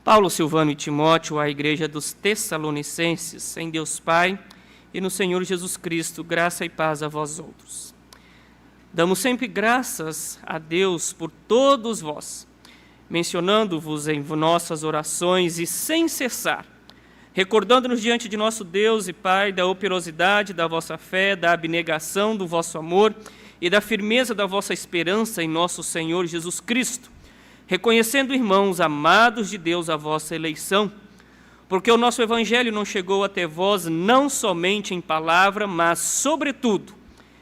Paulo, Silvano e Timóteo, à igreja dos Tessalonicenses, em Deus Pai e no Senhor Jesus Cristo, graça e paz a vós outros. Damos sempre graças a Deus por todos vós, mencionando-vos em nossas orações e sem cessar, recordando-nos diante de nosso Deus e Pai da operosidade da vossa fé, da abnegação do vosso amor e da firmeza da vossa esperança em nosso Senhor Jesus Cristo, reconhecendo, irmãos, amados de Deus, a vossa eleição, porque o nosso Evangelho não chegou até vós não somente em palavra, mas, sobretudo,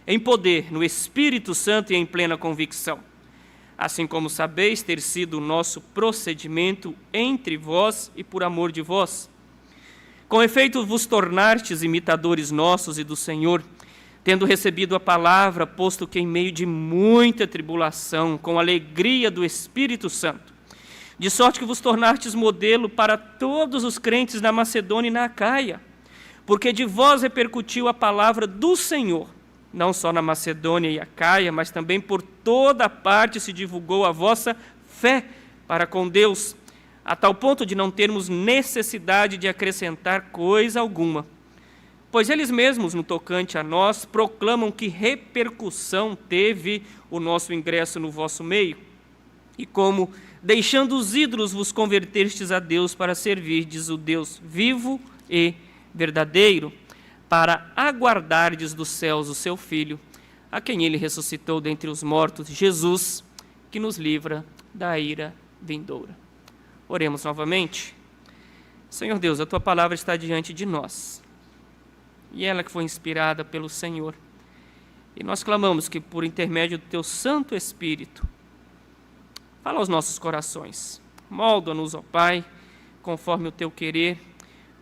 em poder, no Espírito Santo e em plena convicção. Assim como sabeis ter sido o nosso procedimento entre vós e por amor de vós. Com efeito, vos tornastes imitadores nossos e do Senhor, tendo recebido a palavra, posto que em meio de muita tribulação, com alegria do Espírito Santo, de sorte que vos tornastes modelo para todos os crentes na Macedônia e na Acaia, porque de vós repercutiu a palavra do Senhor, não só na Macedônia e Acaia, mas também por toda parte se divulgou a vossa fé para com Deus, a tal ponto de não termos necessidade de acrescentar coisa alguma. Pois eles mesmos, no tocante a nós, proclamam que repercussão teve o nosso ingresso no vosso meio, e como, deixando os ídolos, vos convertestes a Deus para servirdes o Deus vivo e verdadeiro, para aguardardes dos céus o seu Filho, a quem ele ressuscitou dentre os mortos, Jesus, que nos livra da ira vindoura. Oremos novamente. Senhor Deus, a tua palavra está diante de nós, e ela que foi inspirada pelo Senhor. E nós clamamos que, por intermédio do teu Santo Espírito, fala aos nossos corações. Molda-nos, ó Pai, conforme o teu querer,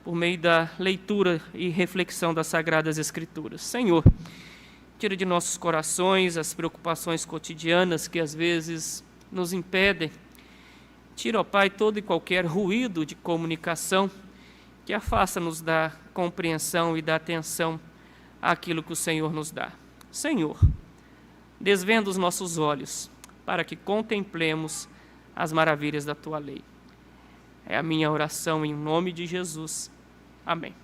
por meio da leitura e reflexão das Sagradas Escrituras. Senhor, tira de nossos corações as preocupações cotidianas que às vezes nos impedem. Tira, ó Pai, todo e qualquer ruído de comunicação que afasta-nos da compreensão e da atenção àquilo que o Senhor nos dá. Senhor, desvenda os nossos olhos para que contemplemos as maravilhas da Tua lei. É a minha oração em nome de Jesus. Amém.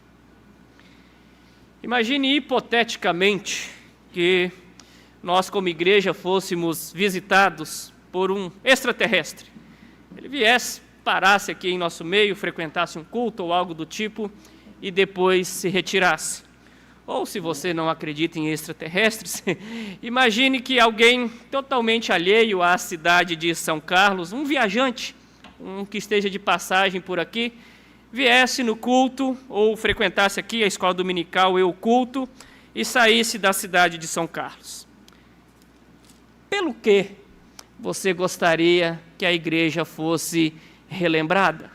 Imagine hipoteticamente que nós, como igreja, fôssemos visitados por um extraterrestre. Ele viesse, parasse aqui em nosso meio, frequentasse um culto ou algo do tipo e depois se retirasse. Ou, se você não acredita em extraterrestres, imagine que alguém totalmente alheio à cidade de São Carlos, um viajante, um que esteja de passagem por aqui, viesse no culto ou frequentasse aqui a escola dominical e o culto e saísse da cidade de São Carlos. Pelo que você gostaria que a igreja fosse relembrada?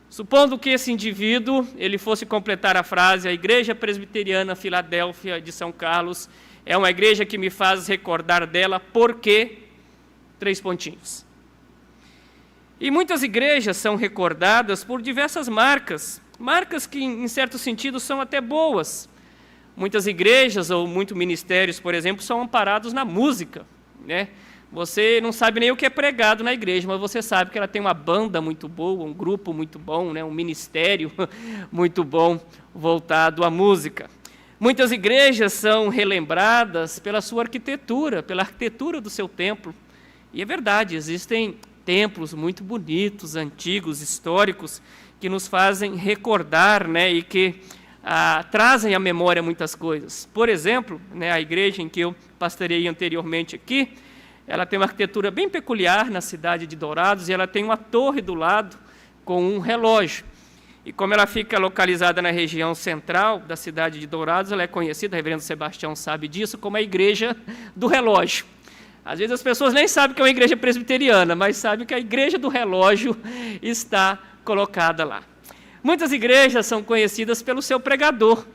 Supondo que esse indivíduo ele fosse completar a frase: a Igreja Presbiteriana Filadélfia de São Carlos é uma igreja que me faz recordar dela porque... E muitas igrejas são recordadas por diversas marcas que, em certo sentido, são até boas. Muitas igrejas ou muitos ministérios, por exemplo, são amparados na música, né? Você não sabe nem o que é pregado na igreja, mas você sabe que ela tem uma banda muito boa, um grupo muito bom, né? Um ministério muito bom voltado à música. Muitas igrejas são relembradas pela sua arquitetura, pela arquitetura do seu templo. E é verdade, existem templos muito bonitos, antigos, históricos, que nos fazem recordar, né? E que trazem à memória muitas coisas. Por exemplo, né, a igreja em que eu pastoreei anteriormente aqui, ela tem uma arquitetura bem peculiar na cidade de Dourados, e ela tem uma torre do lado com um relógio. E como ela fica localizada na região central da cidade de Dourados, ela é conhecida, o reverendo Sebastião sabe disso, como a igreja do relógio. Às vezes as pessoas nem sabem que é uma igreja presbiteriana, mas sabem que a igreja do relógio está colocada lá. Muitas igrejas são conhecidas pelo seu pregador,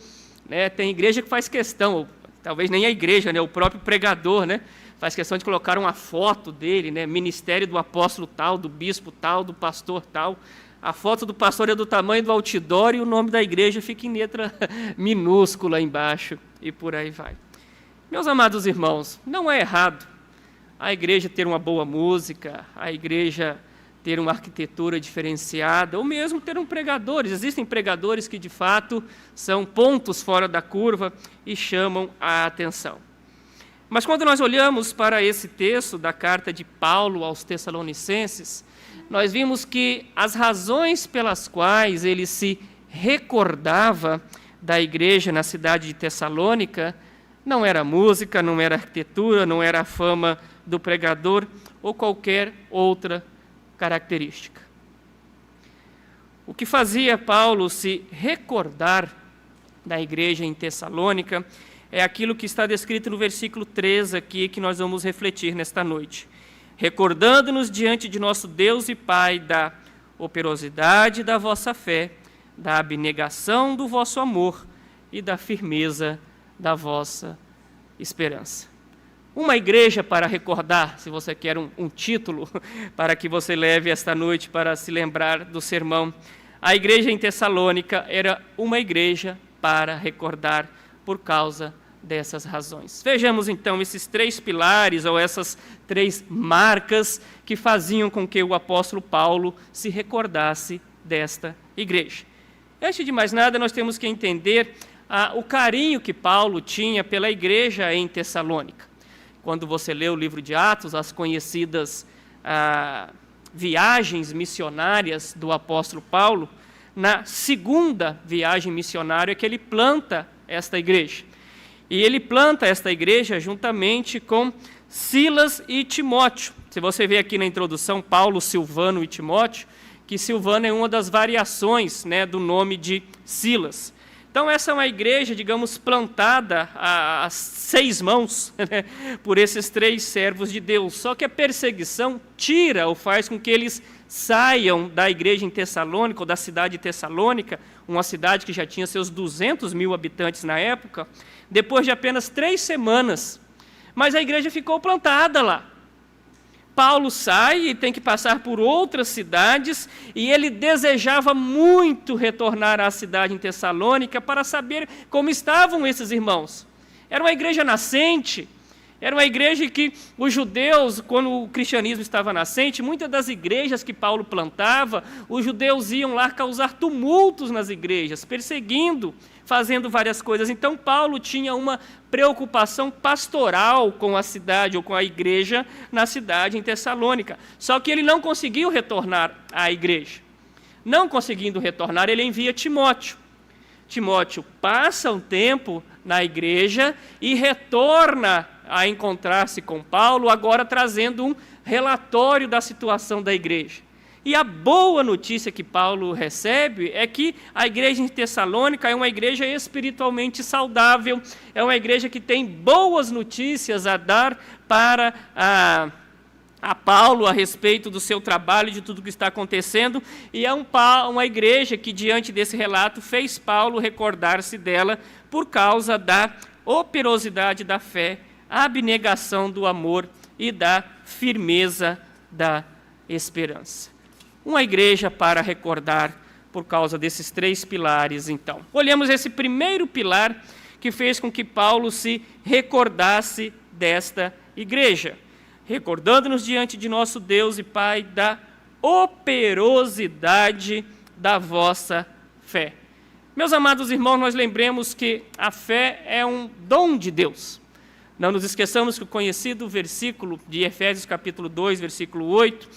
né? Tem igreja que faz questão, ou talvez nem a igreja, né? O próprio pregador, né? Faz questão de colocar uma foto dele, né? Ministério do apóstolo tal, do bispo tal, do pastor tal. A foto do pastor é do tamanho do outdoor e o nome da igreja fica em letra minúscula embaixo e por aí vai. Meus amados irmãos, não é errado a igreja ter uma boa música, a igreja ter uma arquitetura diferenciada, ou mesmo ter pregadores. Existem pregadores que, de fato, são pontos fora da curva e chamam a atenção. Mas quando nós olhamos para esse texto da carta de Paulo aos Tessalonicenses, nós vimos que as razões pelas quais ele se recordava da igreja na cidade de Tessalônica não era música, não era arquitetura, não era a fama do pregador ou qualquer outra característica. O que fazia Paulo se recordar da igreja em Tessalônica é aquilo que está descrito no versículo 3 aqui, que nós vamos refletir nesta noite. Recordando-nos diante de nosso Deus e Pai da operosidade da vossa fé, da abnegação do vosso amor e da firmeza da vossa esperança. Uma igreja para recordar, se você quer um título para que você leve esta noite para se lembrar do sermão. A igreja em Tessalônica era uma igreja para recordar por causa dessas razões. Vejamos então esses 3 pilares ou essas 3 marcas que faziam com que o apóstolo Paulo se recordasse desta igreja. Antes de mais nada, nós temos que entender o carinho que Paulo tinha pela igreja em Tessalônica. Quando você lê o livro de Atos, as conhecidas viagens missionárias do apóstolo Paulo, na segunda viagem missionária que ele planta esta igreja. E ele planta esta igreja juntamente com Silas e Timóteo. Se você vê aqui na introdução, Paulo, Silvano e Timóteo, que Silvano é uma das variações, do nome de Silas. Então, essa é uma igreja, digamos, plantada a 6 mãos por esses 3 servos de Deus. Só que a perseguição tira ou faz com que eles saiam da igreja em Tessalônica, ou da cidade de Tessalônica, uma cidade que já tinha seus 200.000 habitantes na época, depois de apenas 3 semanas. Mas a igreja ficou plantada lá. Paulo sai e tem que passar por outras cidades, e ele desejava muito retornar à cidade em Tessalônica para saber como estavam esses irmãos. Era uma igreja nascente, era uma igreja que os judeus, quando o cristianismo estava nascente, muitas das igrejas que Paulo plantava, os judeus iam lá causar tumultos nas igrejas, perseguindo, fazendo várias coisas. Então Paulo tinha uma preocupação pastoral com a cidade ou com a igreja na cidade em Tessalônica. Só que ele não conseguiu retornar à igreja. Não conseguindo retornar, ele envia Timóteo. Timóteo passa um tempo na igreja e retorna a encontrar-se com Paulo, agora trazendo um relatório da situação da igreja. E a boa notícia que Paulo recebe é que a igreja em Tessalônica é uma igreja espiritualmente saudável, é uma igreja que tem boas notícias a dar para a Paulo a respeito do seu trabalho, de tudo que está acontecendo, e é uma igreja que, diante desse relato, fez Paulo recordar-se dela por causa da operosidade da fé, a abnegação do amor e da firmeza da esperança. Uma igreja para recordar por causa desses 3 pilares, então. Olhemos esse primeiro pilar que fez com que Paulo se recordasse desta igreja. Recordando-nos diante de nosso Deus e Pai da operosidade da vossa fé. Meus amados irmãos, nós lembremos que a fé é um dom de Deus. Não nos esqueçamos que o conhecido versículo de Efésios capítulo 2, versículo 8,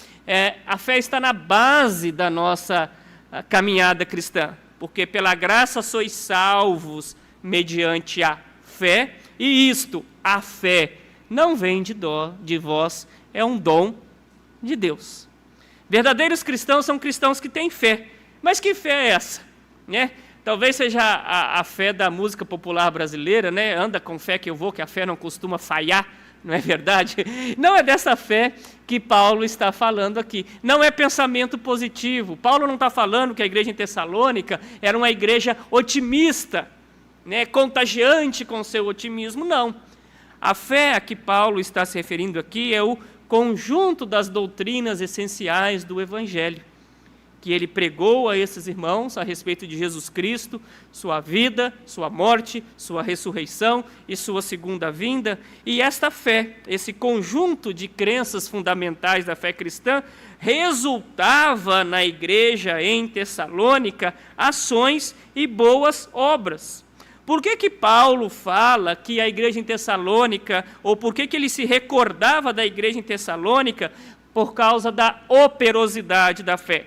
a fé está na base da nossa caminhada cristã, porque pela graça sois salvos mediante a fé, e isto, a fé, não vem de vós, é um dom de Deus. Verdadeiros cristãos são cristãos que têm fé, mas que fé é essa? Talvez seja a fé da música popular brasileira, anda com fé que eu vou, que a fé não costuma falhar, não é verdade? Não é dessa fé que Paulo está falando aqui. Não é pensamento positivo. Paulo não está falando que a igreja em Tessalônica era uma igreja otimista, contagiante com seu otimismo, não. A fé a que Paulo está se referindo aqui é o conjunto das doutrinas essenciais do Evangelho, que ele pregou a esses irmãos a respeito de Jesus Cristo, sua vida, sua morte, sua ressurreição e sua segunda vinda. E esta fé, esse conjunto de crenças fundamentais da fé cristã, resultava na igreja em Tessalônica ações e boas obras. Por que Paulo fala que a igreja em Tessalônica, ou por que ele se recordava da igreja em Tessalônica? Por causa da operosidade da fé.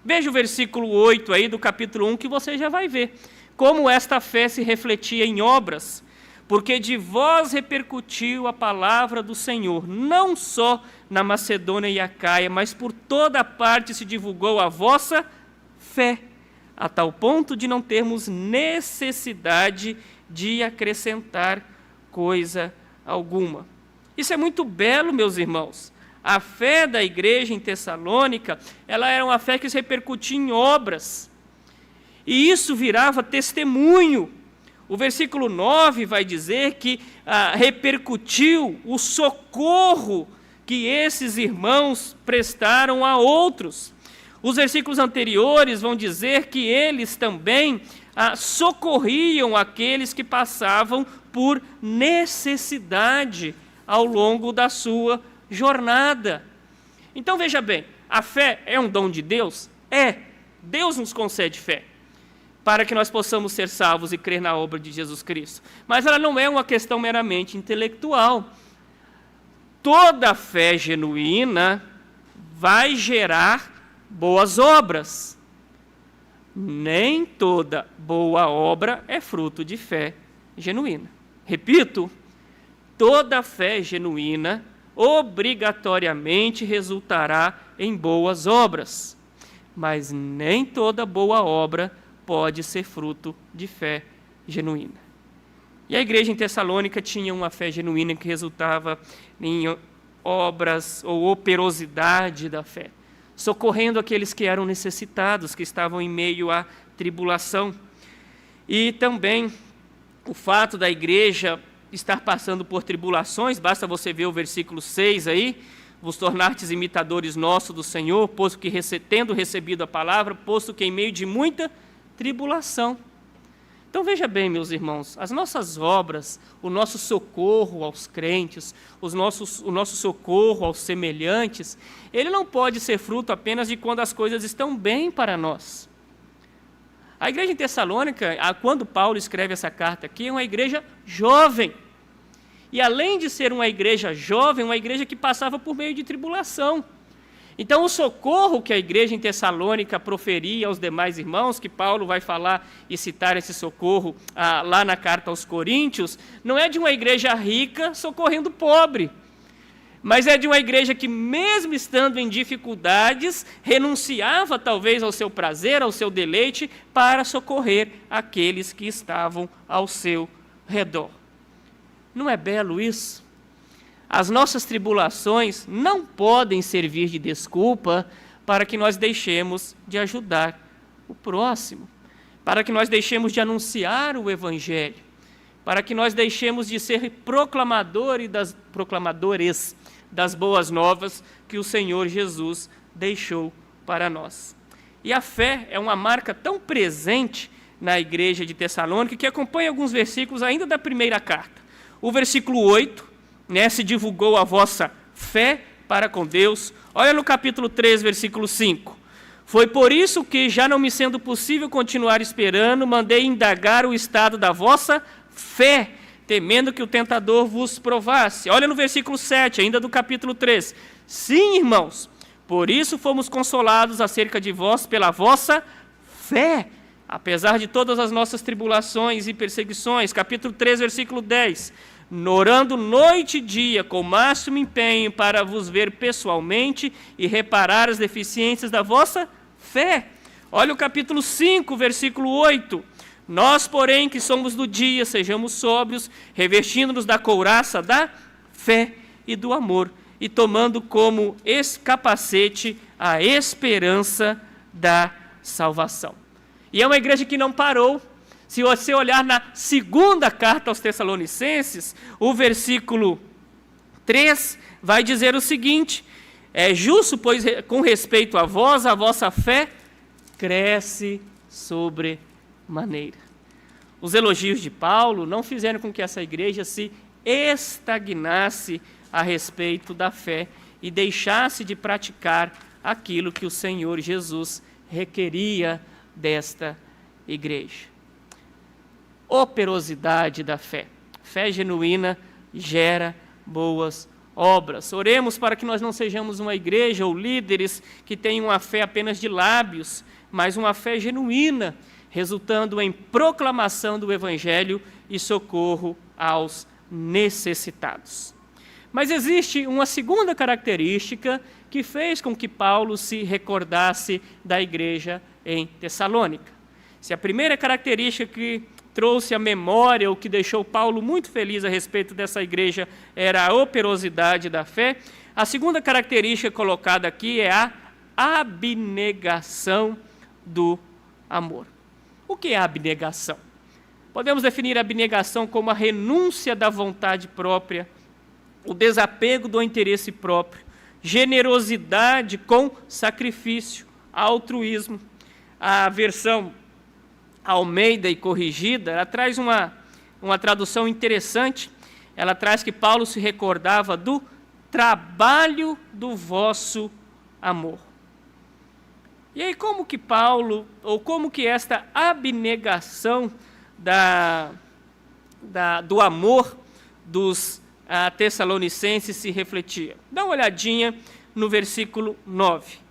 Veja o versículo 8 aí do capítulo 1, que você já vai ver como esta fé se refletia em obras. Porque de vós repercutiu a palavra do Senhor, não só na Macedônia e Acaia, mas por toda parte se divulgou a vossa fé, a tal ponto de não termos necessidade de acrescentar coisa alguma. Isso é muito belo, meus irmãos. A fé da igreja em Tessalônica, ela era uma fé que se repercutia em obras. E isso virava testemunho. O versículo 9 vai dizer que repercutiu o socorro que esses irmãos prestaram a outros. Os versículos anteriores vão dizer que eles também socorriam aqueles que passavam por necessidade ao longo da sua jornada. Então veja bem, a fé é um dom de Deus? É. Deus nos concede fé para que nós possamos ser salvos e crer na obra de Jesus Cristo. Mas ela não é uma questão meramente intelectual. Toda fé genuína vai gerar boas obras. Nem toda boa obra é fruto de fé genuína. Repito, toda fé genuína obrigatoriamente resultará em boas obras, mas nem toda boa obra pode ser fruto de fé genuína. E a igreja em Tessalônica tinha uma fé genuína que resultava em obras ou operosidade da fé, socorrendo aqueles que eram necessitados, que estavam em meio à tribulação. E também o fato da igreja estar passando por tribulações, basta você ver o versículo 6 aí, vos tornastes imitadores nossos do Senhor, posto que tendo recebido a palavra, posto que em meio de muita tribulação. Então veja bem, meus irmãos, as nossas obras, o nosso socorro aos crentes, o nosso socorro aos semelhantes, ele não pode ser fruto apenas de quando as coisas estão bem para nós. A igreja em Tessalônica, quando Paulo escreve essa carta aqui, é uma igreja jovem. E além de ser uma igreja jovem, uma igreja que passava por meio de tribulação. Então o socorro que a igreja em Tessalônica proferia aos demais irmãos, que Paulo vai falar e citar esse socorro lá na carta aos Coríntios, não é de uma igreja rica socorrendo pobre, mas é de uma igreja que, mesmo estando em dificuldades, renunciava talvez ao seu prazer, ao seu deleite, para socorrer aqueles que estavam ao seu redor. Não é belo isso? As nossas tribulações não podem servir de desculpa para que nós deixemos de ajudar o próximo, para que nós deixemos de anunciar o Evangelho, para que nós deixemos de ser proclamadores das boas novas que o Senhor Jesus deixou para nós. E a fé é uma marca tão presente na igreja de Tessalônica que acompanha alguns versículos ainda da primeira carta. O versículo 8, se divulgou a vossa fé para com Deus. Olha no capítulo 3, versículo 5. Foi por isso que, já não me sendo possível continuar esperando, mandei indagar o estado da vossa fé, temendo que o tentador vos provasse. Olha no versículo 7, ainda do capítulo 3. Sim, irmãos, por isso fomos consolados acerca de vós pela vossa fé, apesar de todas as nossas tribulações e perseguições. Capítulo 3, versículo 10. Orando noite e dia com o máximo empenho para vos ver pessoalmente e reparar as deficiências da vossa fé. Olha o capítulo 5, versículo 8. Nós, porém, que somos do dia, sejamos sóbrios, revestindo-nos da couraça da fé e do amor, e tomando como capacete a esperança da salvação. E é uma igreja que não parou. Se você olhar na segunda carta aos Tessalonicenses, o versículo 3 vai dizer o seguinte: é justo, pois, com respeito a vós, a vossa fé cresce sobremaneira. Os elogios de Paulo não fizeram com que essa igreja se estagnasse a respeito da fé e deixasse de praticar aquilo que o Senhor Jesus requeria desta igreja. Operosidade da fé. Fé genuína gera boas obras. Oremos para que nós não sejamos uma igreja ou líderes que tenham uma fé apenas de lábios, mas uma fé genuína, resultando em proclamação do Evangelho e socorro aos necessitados. Mas existe uma segunda característica que fez com que Paulo se recordasse da igreja em Tessalônica. Se a primeira característica que trouxe à memória, o que deixou Paulo muito feliz a respeito dessa igreja, era a operosidade da fé, a segunda característica colocada aqui é a abnegação do amor. O que é abnegação? Podemos definir a abnegação como a renúncia da vontade própria, o desapego do interesse próprio, generosidade com sacrifício, altruísmo. A versão Almeida e corrigida, ela traz uma tradução interessante. Ela traz que Paulo se recordava do trabalho do vosso amor. E aí como que Paulo, ou como que esta abnegação do amor dos tessalonicenses se refletia? Dá uma olhadinha no versículo 9.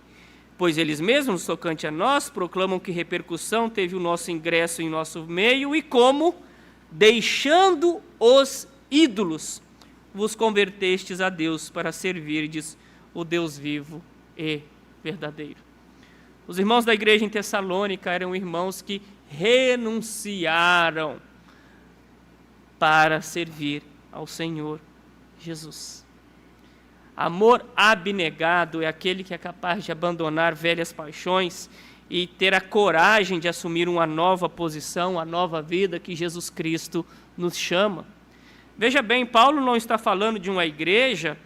Pois eles mesmos, tocante a nós, proclamam que repercussão teve o nosso ingresso em nosso meio e como, deixando os ídolos, vos convertestes a Deus para servirdes o Deus vivo e verdadeiro. Os irmãos da igreja em Tessalônica eram irmãos que renunciaram para servir ao Senhor Jesus. Amor abnegado é aquele que é capaz de abandonar velhas paixões e ter a coragem de assumir uma nova posição, a nova vida que Jesus Cristo nos chama. Veja bem, Paulo não está falando de uma igreja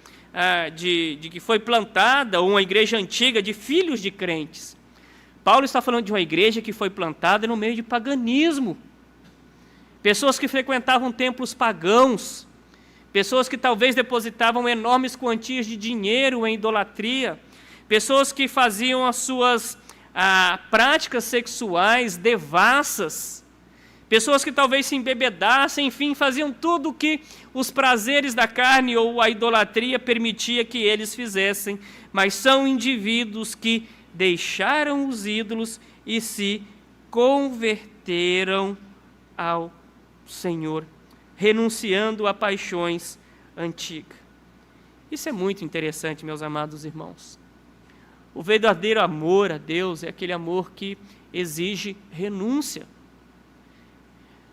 de que foi plantada, ou uma igreja antiga de filhos de crentes. Paulo está falando de uma igreja que foi plantada no meio de paganismo. Pessoas que frequentavam templos pagãos, pessoas que talvez depositavam enormes quantias de dinheiro em idolatria, pessoas que faziam as suas práticas sexuais devassas, pessoas que talvez se embebedassem, enfim, faziam tudo o que os prazeres da carne ou a idolatria permitia que eles fizessem, mas são indivíduos que deixaram os ídolos e se converteram ao Senhor, renunciando a paixões antigas. Isso é muito interessante, meus amados irmãos. O verdadeiro amor a Deus é aquele amor que exige renúncia.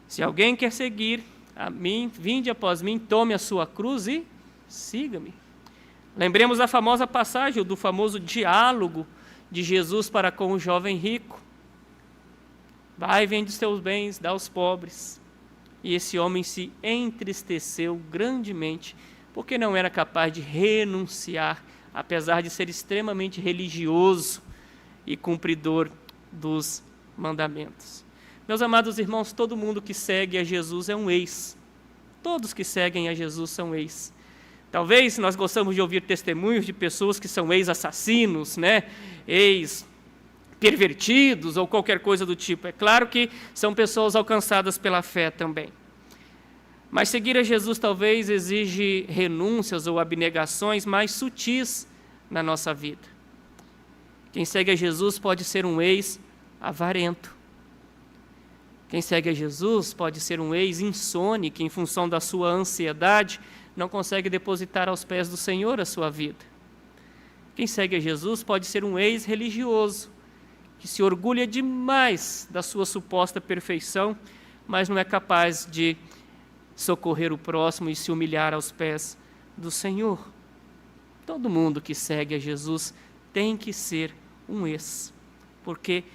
Se alguém quer seguir a mim, vinde após mim, tome a sua cruz e siga-me. Lembremos da famosa passagem, do famoso diálogo de Jesus para com o jovem rico. Vai, vende os teus bens, dá aos pobres. E esse homem se entristeceu grandemente, porque não era capaz de renunciar, apesar de ser extremamente religioso e cumpridor dos mandamentos. Meus amados irmãos, todo mundo que segue a Jesus é um ex. Todos que seguem a Jesus são ex. Talvez nós gostamos de ouvir testemunhos de pessoas que são ex-assassinos, ex-pervertidos ou qualquer coisa do tipo. É claro que são pessoas alcançadas pela fé também. Mas seguir a Jesus talvez exige renúncias ou abnegações mais sutis na nossa vida. Quem segue a Jesus pode ser um ex-avarento. Quem segue a Jesus pode ser um ex-insone que, em função da sua ansiedade, não consegue depositar aos pés do Senhor a sua vida. Quem segue a Jesus pode ser um ex-religioso, que se orgulha demais da sua suposta perfeição, mas não é capaz de socorrer o próximo e se humilhar aos pés do Senhor. Todo mundo que segue a Jesus tem que ser um ex, porque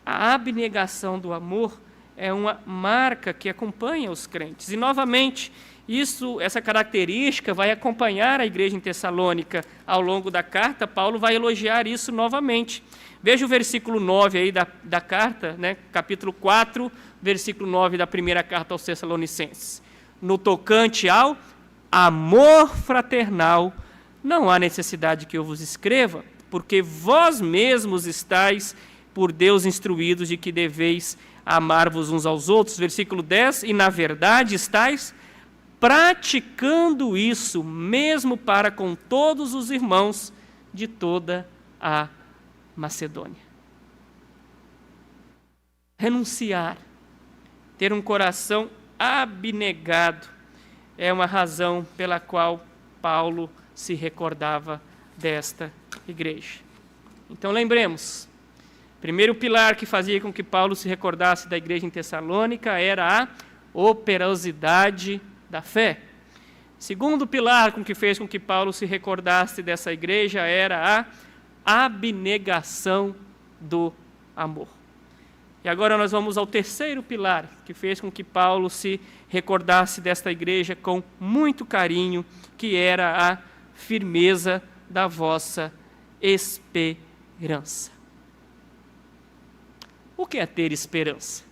a abnegação do amor é uma marca que acompanha os crentes. E, novamente, essa característica vai acompanhar a igreja em Tessalônica ao longo da carta. Paulo vai elogiar isso novamente. Veja o versículo 9 aí da carta, né? Capítulo 4, versículo 9 da primeira carta aos Tessalonicenses. No tocante ao amor fraternal, não há necessidade que eu vos escreva, porque vós mesmos estáis por Deus instruídos de que deveis amar-vos uns aos outros. Versículo 10, e na verdade estáis praticando isso, mesmo para com todos os irmãos de toda a Macedônia. Renunciar, ter um coração abnegado, é uma razão pela qual Paulo se recordava desta igreja. Então lembremos, primeiro pilar que fazia com que Paulo se recordasse da igreja em Tessalônica era a operosidade da fé. Segundo pilar que fez com que Paulo se recordasse dessa igreja era a abnegação do amor. E agora nós vamos ao terceiro pilar que fez com que Paulo se recordasse desta igreja com muito carinho, que era a firmeza da vossa esperança. O que é ter esperança?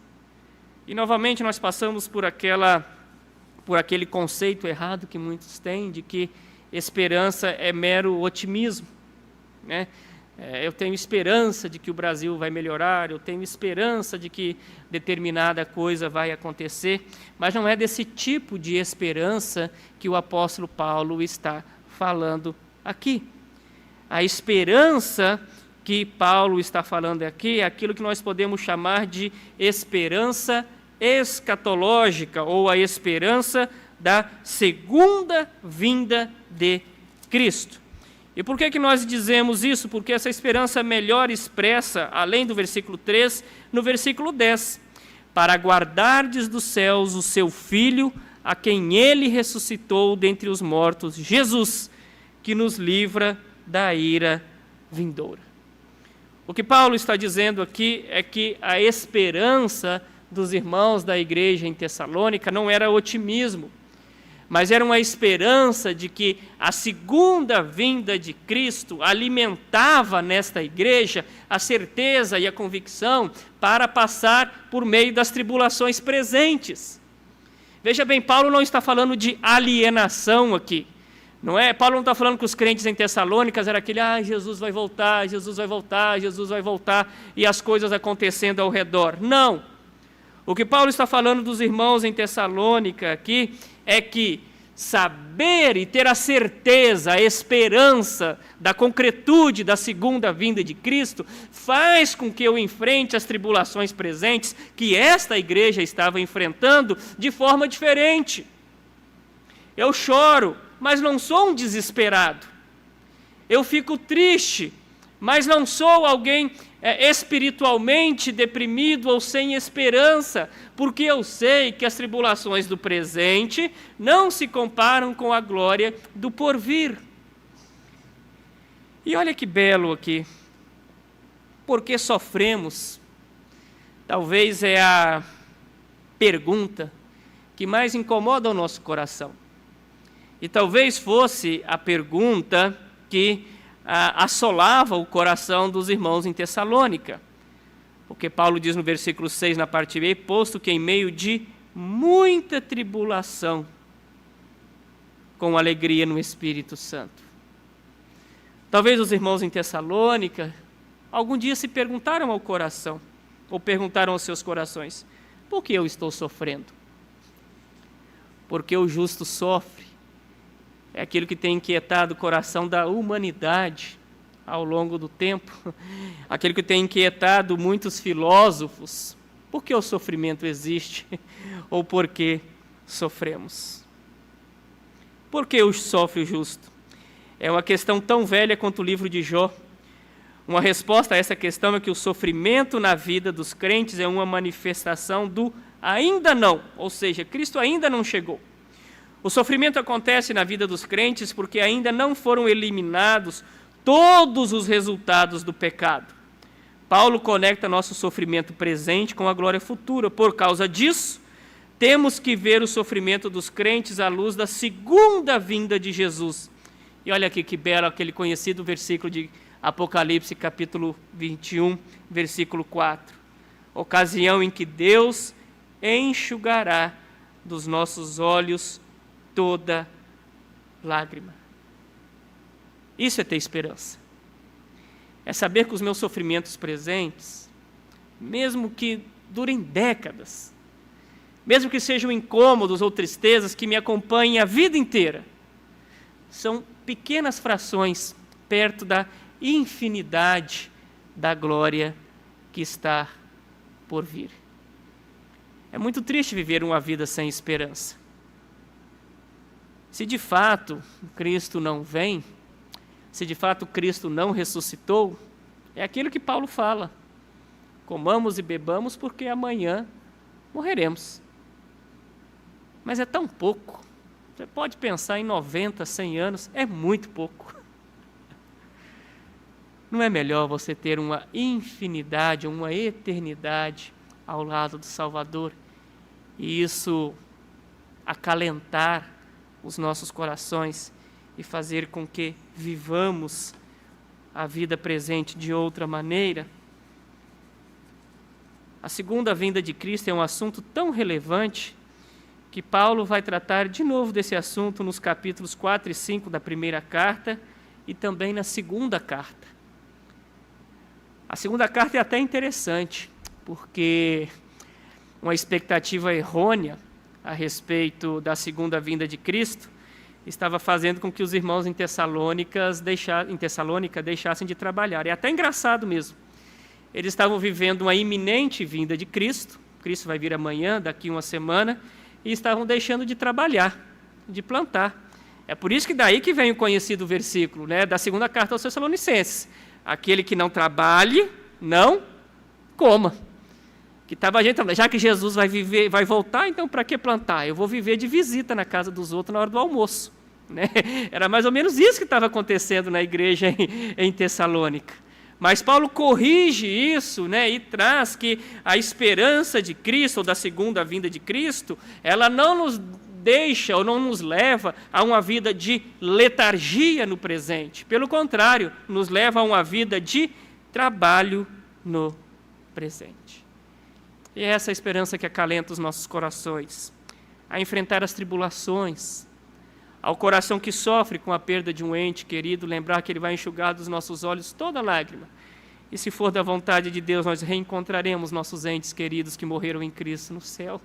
E novamente nós passamos por aquele conceito errado que muitos têm, de que esperança é mero otimismo, né? Eu tenho esperança de que o Brasil vai melhorar, eu tenho esperança de que determinada coisa vai acontecer, mas não é desse tipo de esperança que o apóstolo Paulo está falando aqui. A esperança que Paulo está falando aqui é aquilo que nós podemos chamar de esperança escatológica, ou a esperança da segunda vinda de Cristo. E por que nós dizemos isso? Porque essa esperança é melhor expressa, além do versículo 3, no versículo 10. Para guardardes dos céus o seu Filho, a quem ele ressuscitou dentre os mortos, Jesus, que nos livra da ira vindoura. O que Paulo está dizendo aqui é que a esperança dos irmãos da igreja em Tessalônica não era otimismo, mas era uma esperança de que a segunda vinda de Cristo alimentava nesta igreja a certeza e a convicção para passar por meio das tribulações presentes. Veja bem, Paulo não está falando de alienação aqui, não é? Paulo não está falando que os crentes em Tessalônicas era aquele, Jesus vai voltar, Jesus vai voltar, Jesus vai voltar, e as coisas acontecendo ao redor. Não. O que Paulo está falando dos irmãos em Tessalônica aqui é que saber e ter a certeza, a esperança da concretude da segunda vinda de Cristo faz com que eu enfrente as tribulações presentes que esta igreja estava enfrentando de forma diferente. Eu choro, mas não sou um desesperado. Eu fico triste, mas não sou alguém espiritualmente deprimido ou sem esperança, porque eu sei que as tribulações do presente não se comparam com a glória do porvir. E olha que belo aqui. Por que sofremos? Talvez é a pergunta que mais incomoda o nosso coração. E talvez fosse a pergunta que assolava o coração dos irmãos em Tessalônica. Porque Paulo diz no versículo 6, na parte B, posto que em meio de muita tribulação, com alegria no Espírito Santo. Talvez os irmãos em Tessalônica, algum dia se perguntaram ao coração, ou perguntaram aos seus corações, por que eu estou sofrendo? Porque o justo sofre. É aquilo que tem inquietado o coração da humanidade ao longo do tempo, aquilo que tem inquietado muitos filósofos. Por que o sofrimento existe? Ou por que sofremos? Por que sofre o justo? É uma questão tão velha quanto o livro de Jó. Uma resposta a essa questão é que o sofrimento na vida dos crentes é uma manifestação do ainda não, ou seja, Cristo ainda não chegou. O sofrimento acontece na vida dos crentes porque ainda não foram eliminados todos os resultados do pecado. Paulo conecta nosso sofrimento presente com a glória futura. Por causa disso, temos que ver o sofrimento dos crentes à luz da segunda vinda de Jesus. E olha aqui que belo aquele conhecido versículo de Apocalipse, capítulo 21, versículo 4. Ocasião em que Deus enxugará dos nossos olhos toda lágrima. Isso é ter esperança. É saber que os meus sofrimentos presentes, mesmo que durem décadas, mesmo que sejam incômodos ou tristezas que me acompanhem a vida inteira, são pequenas frações perto da infinidade da glória que está por vir. É muito triste viver uma vida sem esperança. Se de fato Cristo não vem, se de fato Cristo não ressuscitou, é aquilo que Paulo fala: comamos e bebamos porque amanhã morreremos. Mas é tão pouco. Você pode pensar em 90, 100 anos, é muito pouco. Não é melhor você ter uma infinidade, uma eternidade ao lado do Salvador, e isso acalentar os nossos corações e fazer com que vivamos a vida presente de outra maneira? A segunda vinda de Cristo é um assunto tão relevante que Paulo vai tratar de novo desse assunto nos capítulos 4 e 5 da primeira carta e também na segunda carta. A segunda carta é até interessante, porque uma expectativa errônea a respeito da segunda vinda de Cristo estava fazendo com que os irmãos em Tessalônica deixassem de trabalhar. É até engraçado mesmo. Eles estavam vivendo uma iminente vinda de Cristo. Cristo vai vir amanhã, daqui uma semana, e estavam deixando de trabalhar, de plantar. É por isso que daí que vem o conhecido versículo, né, da segunda carta aos Tessalonicenses: aquele que não trabalhe, não coma. Que estava a gente, já que Jesus vai voltar, então para que plantar? Eu vou viver de visita na casa dos outros na hora do almoço. Né? Era mais ou menos isso que estava acontecendo na igreja em Tessalônica. Mas Paulo corrige isso, né, e traz que a esperança de Cristo, ou da segunda vinda de Cristo, ela não nos deixa ou não nos leva a uma vida de letargia no presente. Pelo contrário, nos leva a uma vida de trabalho no presente. E é essa a esperança que acalenta os nossos corações, a enfrentar as tribulações. Ao coração que sofre com a perda de um ente querido, lembrar que Ele vai enxugar dos nossos olhos toda lágrima. E se for da vontade de Deus, nós reencontraremos nossos entes queridos que morreram em Cristo no céu.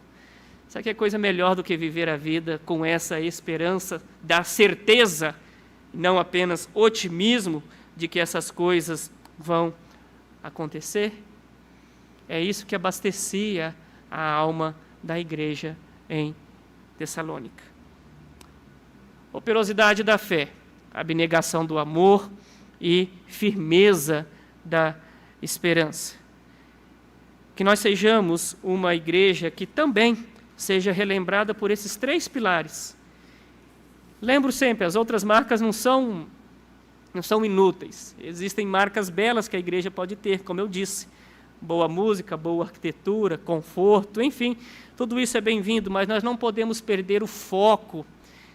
Sabe que é coisa melhor do que viver a vida com essa esperança da certeza, não apenas otimismo, de que essas coisas vão acontecer? É isso que abastecia a alma da igreja em Tessalônica. Operosidade da fé, abnegação do amor e firmeza da esperança. Que nós sejamos uma igreja que também seja relembrada por esses 3 pilares. Lembro sempre, as outras marcas não são inúteis. Existem marcas belas que a igreja pode ter, como eu disse. Boa música, boa arquitetura, conforto, enfim, tudo isso é bem-vindo, mas nós não podemos perder o foco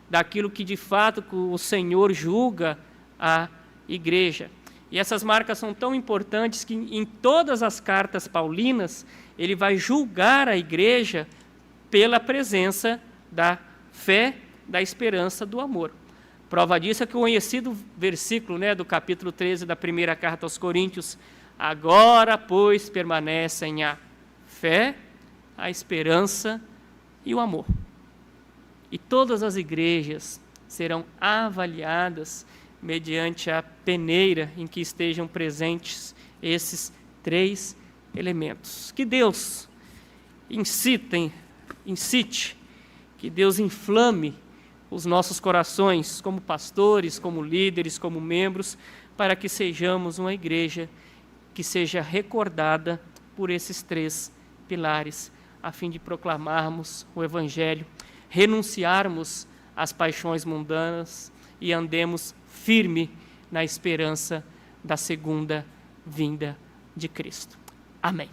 daquilo que de fato o Senhor julga a igreja. E essas marcas são tão importantes que em todas as cartas paulinas ele vai julgar a igreja pela presença da fé, da esperança, do amor. Prova disso é que o conhecido versículo, né, do capítulo 13 da primeira carta aos Coríntios: agora, pois, permanecem a fé, a esperança e o amor. E todas as igrejas serão avaliadas mediante a peneira em que estejam presentes esses 3 elementos. Que Deus incite, que Deus inflame os nossos corações como pastores, como líderes, como membros, para que sejamos uma igreja que seja recordada por esses 3 pilares, a fim de proclamarmos o Evangelho, renunciarmos às paixões mundanas e andemos firme na esperança da segunda vinda de Cristo. Amém.